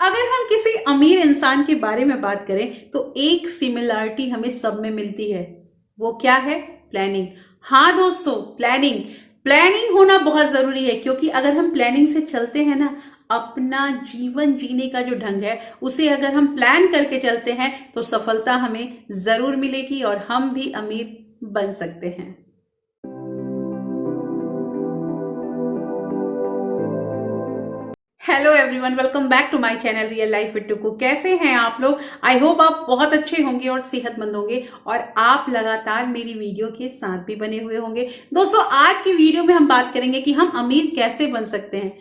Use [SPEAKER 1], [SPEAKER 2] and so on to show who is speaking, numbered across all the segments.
[SPEAKER 1] अगर हम किसी अमीर इंसान के बारे में बात करें तो एक सिमिलरिटी हमें सब में मिलती है। वो क्या है? प्लानिंग। हाँ दोस्तों, प्लानिंग। प्लानिंग होना बहुत जरूरी है, क्योंकि अगर हम प्लानिंग से चलते हैं ना, अपना जीवन जीने का जो ढंग है उसे अगर हम प्लान करके चलते हैं तो सफलता हमें जरूर मिलेगी और हम भी अमीर बन सकते हैं। Hello everyone, welcome back to my channel real life with Tuku. कैसे हैं आप लोग? आई होप आप बहुत अच्छे होंगे और सेहतमंद होंगे और आप लगातार मेरी वीडियो के साथ भी बने हुए होंगे। दोस्तों, आज की वीडियो में हम बात करेंगे कि हम अमीर कैसे बन सकते हैं।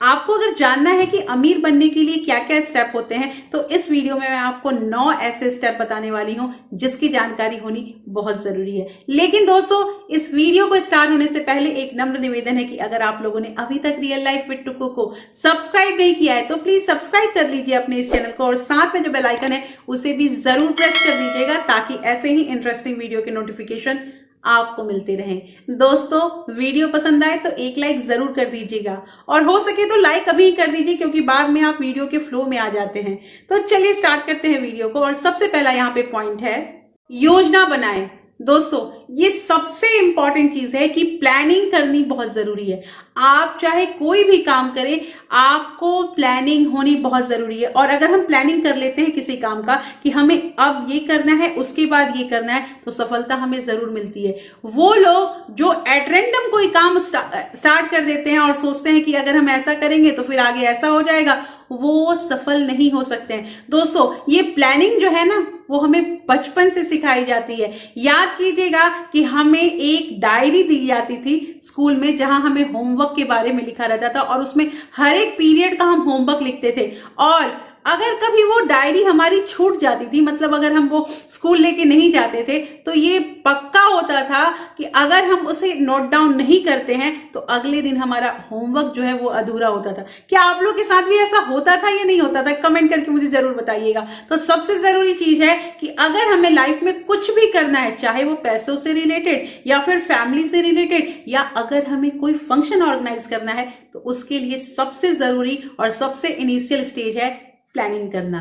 [SPEAKER 1] आपको अगर जानना है कि अमीर बनने के लिए क्या क्या स्टेप होते हैं तो इस वीडियो में मैं आपको 9 ऐसे स्टेप बताने वाली हूं जिसकी जानकारी होनी बहुत जरूरी है। लेकिन दोस्तों, इस वीडियो को स्टार्ट होने से पहले एक नम्र निवेदन है कि अगर आप लोगों ने अभी तक रियल लाइफ विद टुकू को सब्सक्राइब नहीं किया है तो प्लीज सब्सक्राइब कर लीजिए अपने इस चैनल को और साथ में जो बेल आइकन है उसे भी जरूर प्रेस कर दीजिएगा ताकि ऐसे ही इंटरेस्टिंग वीडियो के नोटिफिकेशन आपको मिलते रहें। दोस्तों, वीडियो पसंद आए तो एक लाइक जरूर कर दीजिएगा और हो सके तो लाइक अभी ही कर दीजिए, क्योंकि बाद में आप वीडियो के फ्लो में आ जाते हैं। तो चलिए स्टार्ट करते हैं वीडियो को। और सबसे पहला यहाँ पे पॉइंट है, योजना बनाएं। दोस्तों, ये सबसे इंपॉर्टेंट चीज है कि प्लानिंग करनी बहुत जरूरी है। आप चाहे कोई भी काम करें, आपको प्लानिंग होनी बहुत जरूरी है। और अगर हम प्लानिंग कर लेते हैं किसी काम का कि हमें अब ये करना है, उसके बाद ये करना है, तो सफलता हमें जरूर मिलती है। वो लोग जो एट रैंडम कोई काम स्टार्ट कर देते हैं और सोचते हैं कि अगर हम ऐसा करेंगे तो फिर आगे ऐसा हो जाएगा, वो सफल नहीं हो सकते हैं। दोस्तों, ये प्लानिंग जो है ना, वो हमें बचपन से सिखाई जाती है। याद कीजिएगा कि हमें एक डायरी दी जाती थी स्कूल में, जहां हमें होमवर्क के बारे में लिखा रहता था और उसमें हर एक पीरियड का हम होमवर्क लिखते थे। और अगर कभी वो डायरी हमारी छूट जाती थी, मतलब अगर हम वो स्कूल लेके नहीं जाते थे, तो ये पक्का होता था कि अगर हम उसे नोट डाउन नहीं करते हैं तो अगले दिन हमारा होमवर्क जो है वो अधूरा होता था। क्या आप लोग के साथ भी ऐसा होता था या नहीं होता था? कमेंट करके मुझे जरूर बताइएगा। तो सबसे जरूरी चीज है कि अगर हमें लाइफ में कुछ भी करना है, चाहे वो पैसों से रिलेटेड या फिर फैमिली से रिलेटेड, या अगर हमें कोई फंक्शन ऑर्गेनाइज करना है, तो उसके लिए सबसे जरूरी और सबसे इनिशियल स्टेज है प्लानिंग करना।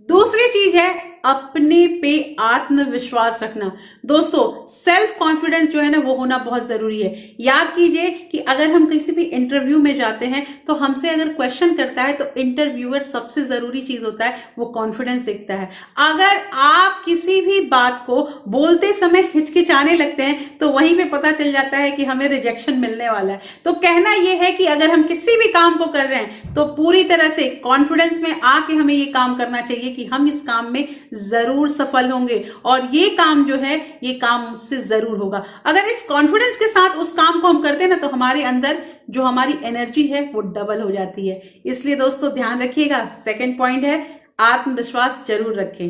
[SPEAKER 1] दूसरी चीज है अपने पे आत्मविश्वास रखना। दोस्तों, सेल्फ कॉन्फिडेंस जो है ना, वो होना बहुत जरूरी है। याद कीजिए कि अगर हम किसी भी इंटरव्यू में जाते हैं तो हमसे अगर क्वेश्चन करता है तो इंटरव्यूअर सबसे जरूरी चीज होता है वो कॉन्फिडेंस देखता है। अगर आप किसी भी बात को बोलते समय हिचकिचाने लगते हैं तो वहीं पे पता चल जाता है कि हमें रिजेक्शन मिलने वाला है। तो कहना यह है कि अगर हम किसी भी काम को कर रहे हैं तो पूरी तरह से कॉन्फिडेंस में आके हमें ये काम करना चाहिए कि हम इस काम में जरूर सफल होंगे और ये काम जो है ये काम मुझसे जरूर होगा। अगर इस कॉन्फिडेंस के साथ उस काम को हम करते हैं ना, तो हमारे अंदर जो हमारी एनर्जी है वो डबल हो जाती है। इसलिए दोस्तों, ध्यान रखिएगा। सेकंड पॉइंट है, आत्मविश्वास जरूर रखें।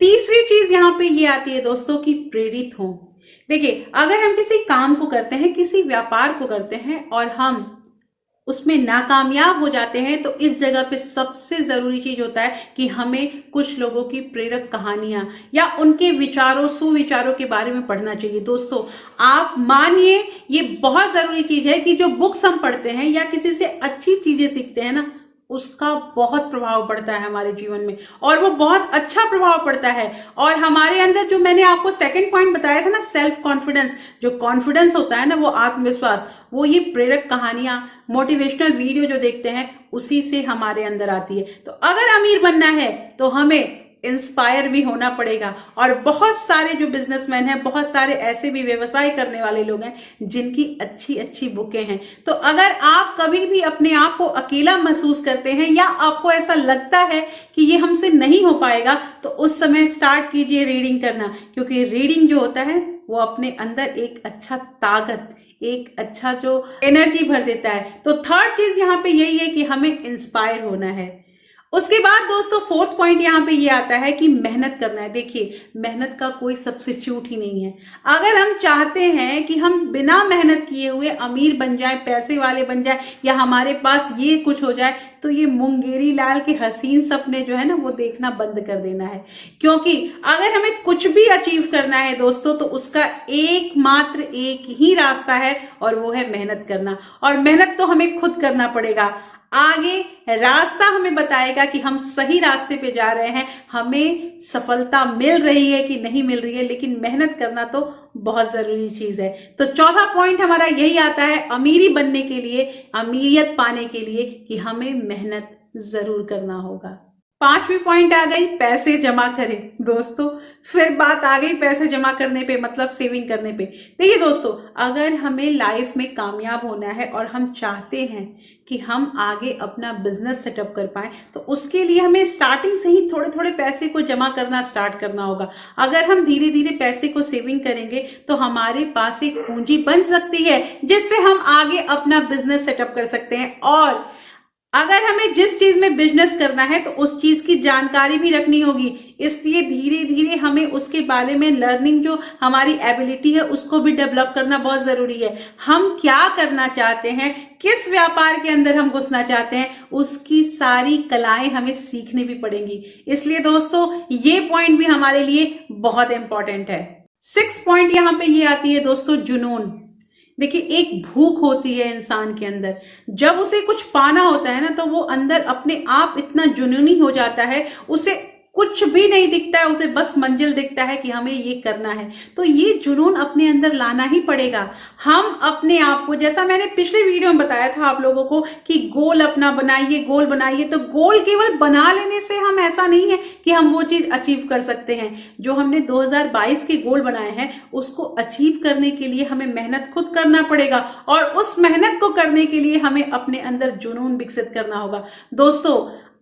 [SPEAKER 1] तीसरी चीज यहां पे ये आती है दोस्तों कि प्रेरित हो। देखिए, अगर हम किसी काम को करते हैं, किसी व्यापार को करते हैं और हम उसमें नाकामयाब हो जाते हैं, तो इस जगह पे सबसे जरूरी चीज होता है कि हमें कुछ लोगों की प्रेरक कहानियां या उनके विचारों, सुविचारों के बारे में पढ़ना चाहिए। दोस्तों, आप मानिए, ये बहुत जरूरी चीज है कि जो बुक्स हम पढ़ते हैं या किसी से अच्छी चीजें सीखते हैं ना, उसका बहुत प्रभाव पड़ता है हमारे जीवन में और वो बहुत अच्छा प्रभाव पड़ता है। और हमारे अंदर जो मैंने आपको सेकंड पॉइंट बताया था ना, सेल्फ कॉन्फिडेंस, जो कॉन्फिडेंस होता है ना, वो आत्मविश्वास, वो ये प्रेरक कहानियां, मोटिवेशनल वीडियो जो देखते हैं उसी से हमारे अंदर आती है। तो अगर अमीर बनना है तो हमें इंस्पायर भी होना पड़ेगा। और बहुत सारे जो बिजनेसमैन हैं, बहुत सारे ऐसे भी व्यवसाय करने वाले लोग हैं जिनकी अच्छी अच्छी बुकें हैं। तो अगर आप कभी भी अपने आप को अकेला महसूस करते हैं या आपको ऐसा लगता है कि ये हमसे नहीं हो पाएगा, तो उस समय स्टार्ट कीजिए रीडिंग करना, क्योंकि रीडिंग जो होता है वो अपने अंदर एक अच्छा ताकत, एक अच्छा जो एनर्जी भर देता है। तो थर्ड चीज यहाँ पे यही है कि हमें इंस्पायर होना है। उसके बाद दोस्तों, फोर्थ पॉइंट यहाँ पे ये आता है कि मेहनत करना है। देखिए, मेहनत का कोई सब्स्टिट्यूट ही नहीं है। अगर हम चाहते हैं कि हम बिना मेहनत किए हुए अमीर बन जाए, पैसे वाले बन जाए, या हमारे पास ये कुछ हो जाए, तो ये मुंगेरी लाल के हसीन सपने जो है ना, वो देखना बंद कर देना है। क्योंकि अगर हमें कुछ भी अचीव करना है दोस्तों, तो उसका एकमात्र एक ही रास्ता है और वो है मेहनत करना। और मेहनत तो हमें खुद करना पड़ेगा। आगे रास्ता हमें बताएगा कि हम सही रास्ते पे जा रहे हैं, हमें सफलता मिल रही है कि नहीं मिल रही है, लेकिन मेहनत करना तो बहुत जरूरी चीज है। तो चौथा पॉइंट हमारा यही आता है अमीरी बनने के लिए, अमीरियत पाने के लिए, कि हमें मेहनत जरूर करना होगा। पांचवी पॉइंट आ गई पैसे जमा करें। दोस्तों फिर बात आ गई पैसे जमा करने पे, मतलब सेविंग करने पे। देखिए दोस्तों, अगर हमें लाइफ में कामयाब होना है और हम चाहते हैं कि हम आगे अपना बिजनेस सेटअप कर पाए, तो उसके लिए हमें स्टार्टिंग से ही थोड़े थोड़े पैसे को जमा करना स्टार्ट करना होगा। अगर हम धीरे धीरे पैसे को सेविंग करेंगे तो हमारे पास एक पूंजी बन सकती है जिससे हम आगे अपना बिजनेस सेटअप कर सकते हैं। और अगर हमें जिस चीज में बिजनेस करना है तो उस चीज की जानकारी भी रखनी होगी, इसलिए धीरे धीरे हमें उसके बारे में लर्निंग, जो हमारी एबिलिटी है, उसको भी डेवलप करना बहुत जरूरी है। हम क्या करना चाहते हैं, किस व्यापार के अंदर हम घुसना चाहते हैं, उसकी सारी कलाएं हमें सीखनी भी पड़ेंगी। इसलिए दोस्तों ये पॉइंट भी हमारे लिए बहुत इंपॉर्टेंट है। 6 पॉइंट यहाँ पे ये आती है दोस्तों, जुनून। देखिए, एक भूख होती है इंसान के अंदर, जब उसे कुछ पाना होता है ना, तो वो अंदर अपने आप इतना जुनूनी हो जाता है, उसे कुछ भी नहीं दिखता है, उसे बस मंजिल दिखता है कि हमें ये करना है। तो ये जुनून अपने अंदर लाना ही पड़ेगा। हम अपने आप को, जैसा मैंने पिछले वीडियो में बताया था आप लोगों को, कि गोल अपना बनाइए, गोल बनाइए। तो गोल केवल बना लेने से हम, ऐसा नहीं है कि हम वो चीज अचीव कर सकते हैं। जो हमने 2022 के गोल बनाए हैं, उसको अचीव करने के लिए हमें मेहनत खुद करना पड़ेगा, और उस मेहनत को करने के लिए हमें अपने अंदर जुनून विकसित करना होगा। दोस्तों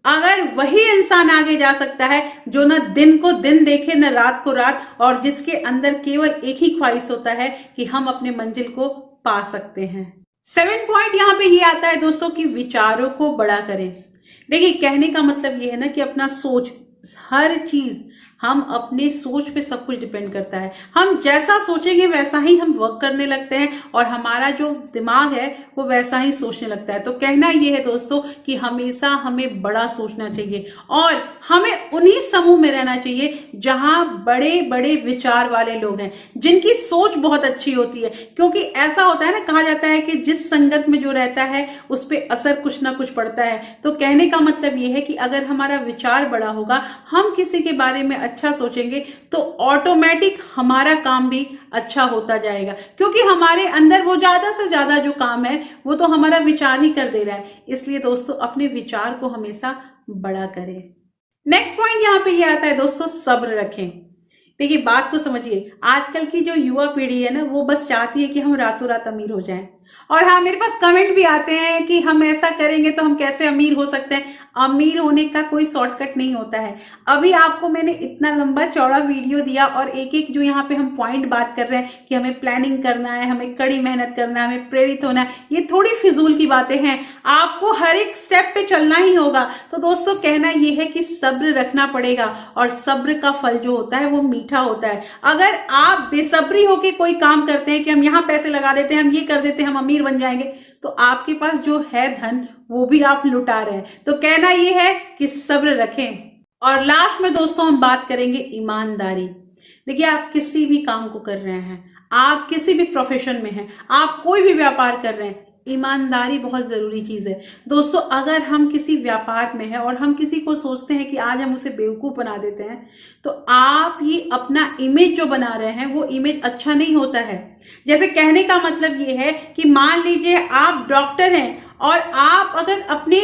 [SPEAKER 1] अगर वही इंसान आगे जा सकता है जो न दिन को दिन देखे, न रात को रात, और जिसके अंदर केवल एक ही ख्वाहिश होता है कि हम अपने मंजिल को पा सकते हैं। 7 पॉइंट यहाँ पे ये आता है दोस्तों कि विचारों को बड़ा करें। देखिए, कहने का मतलब ये है ना कि अपना सोच, हर चीज, हम अपने सोच पे सब कुछ डिपेंड करता है। हम जैसा सोचेंगे वैसा ही हम वर्क करने लगते हैं, और हमारा जो दिमाग है वो वैसा ही सोचने लगता है। तो कहना ये है दोस्तों कि हमेशा हमें बड़ा सोचना चाहिए, और हमें उन्हीं समूह में रहना चाहिए जहां बड़े बड़े विचार वाले लोग हैं, जिनकी सोच बहुत अच्छी होती है। क्योंकि ऐसा होता है ना, कहा जाता है कि जिस संगत में जो रहता है उस पर असर कुछ ना कुछ पड़ता है। तो कहने का मतलब ये है कि अगर हमारा विचार बड़ा होगा, हम किसी के बारे में अच्छा सोचेंगे, तो ऑटोमेटिक हमारा काम भी अच्छा होता जाएगा, क्योंकि हमारे अंदर वो ज्यादा से ज्यादा जो काम है वो तो हमारा विचार ही कर दे रहा है। इसलिए दोस्तों अपने विचार को हमेशा बड़ा करें। नेक्स्ट पॉइंट यहाँ पे ये आता है दोस्तों, सब्र रखें। देखिए, बात को समझिए, आजकल की जो युवा पीढ़ी है ना, वो बस चाहती है कि हम रातों रात अमीर हो जाएं। और हाँ, मेरे पास कमेंट भी आते हैं कि हम ऐसा करेंगे तो हम कैसे अमीर हो सकते हैं। अमीर होने का कोई शॉर्टकट नहीं होता है। अभी आपको मैंने इतना लंबा चौड़ा वीडियो दिया, और एक एक जो यहाँ पे हम पॉइंट बात कर रहे हैं कि हमें प्लानिंग करना है, हमें कड़ी मेहनत करना है, हमें प्रेरित होना है, ये थोड़ी फिजूल की बातें हैं। आपको हर एक स्टेप पे चलना ही होगा। तो दोस्तों कहना ये है कि सब्र रखना पड़ेगा, और सब्र का फल जो होता है वो मीठा होता है। अगर आप बेसब्री होके कोई काम करते हैं कि हम यहाँ पैसे लगा देते हैं, हम ये कर देते हैं, हम अमीर बन जाएंगे, तो आपके पास जो है धन वो भी आप लुटा रहे हैं। तो कहना ये है कि सब्र रखें। और लास्ट में दोस्तों हम बात करेंगे ईमानदारी। देखिए, आप किसी भी काम को कर रहे हैं, आप किसी भी प्रोफेशन में हैं, आप कोई भी व्यापार कर रहे हैं, ईमानदारी बहुत जरूरी चीज है दोस्तों। अगर हम किसी व्यापार में हैं और हम किसी को सोचते हैं कि आज हम उसे बेवकूफ बना देते हैं, तो आप ये अपना इमेज जो बना रहे हैं वो इमेज अच्छा नहीं होता है। जैसे कहने का मतलब ये है कि मान लीजिए आप डॉक्टर हैं, और आप अगर अपने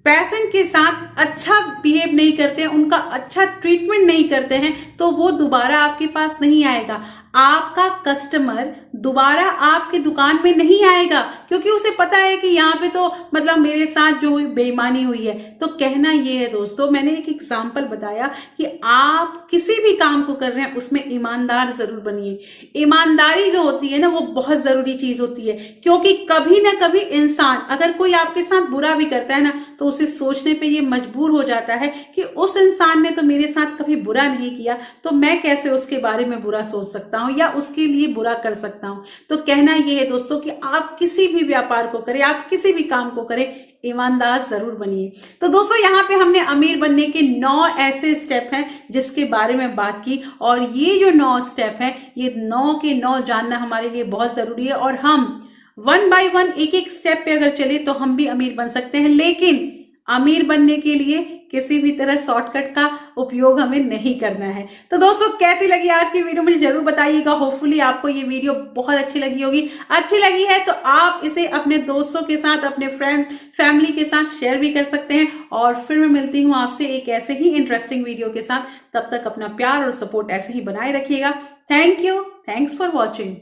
[SPEAKER 1] पेशेंट के साथ अच्छा बिहेव नहीं करते हैं, उनका अच्छा ट्रीटमेंट नहीं करते हैं, तो वो दोबारा आपके पास नहीं आएगा। आपका कस्टमर दोबारा आपकी दुकान में नहीं आएगा, क्योंकि उसे पता है कि यहाँ पे तो मतलब मेरे साथ जो बेईमानी हुई है। तो कहना ये है दोस्तों, मैंने एक एग्जाम्पल बताया कि आप किसी भी काम को कर रहे हैं उसमें ईमानदार जरूर बनिए। ईमानदारी जो होती है ना, वो बहुत जरूरी चीज होती है, क्योंकि कभी ना कभी इंसान अगर कोई आपके साथ बुरा भी करता है ना, तो उसे सोचने पे ये मजबूर हो जाता है कि उस इंसान ने तो मेरे साथ कभी बुरा नहीं किया, तो मैं कैसे उसके बारे में बुरा सोच सकता हूँ या उसके लिए बुरा कर सकता हूँ। तो कहना यह है दोस्तों कि आप किसी भी व्यापार को करें, आप किसी भी काम को करें, ईमानदार जरूर बनिए। तो दोस्तों यहाँ पे हमने अमीर बनने के 9 ऐसे स्टेप हैं जिसके बारे में बात की, और ये जो 9 स्टेप हैं, ये 9 के 9 जानना हमारे लिए बहुत जरूरी है। और हम वन बाय वन एक एक स्टेप पे अगर चले तो हम भी अमीर बन सकते हैं, लेकिन अमीर बनने के लिए किसी भी तरह शॉर्टकट का उपयोग हमें नहीं करना है। तो दोस्तों कैसी लगी आज की वीडियो मुझे जरूर बताइएगा। होपफुली आपको ये वीडियो बहुत अच्छी लगी होगी। अच्छी लगी है तो आप इसे अपने दोस्तों के साथ, अपने फ्रेंड फैमिली के साथ शेयर भी कर सकते हैं। और फिर मैं मिलती हूँ आपसे एक ऐसे ही इंटरेस्टिंग वीडियो के साथ। तब तक अपना प्यार और सपोर्ट ऐसे ही बनाए रखिएगा। Thank you, thanks for watching.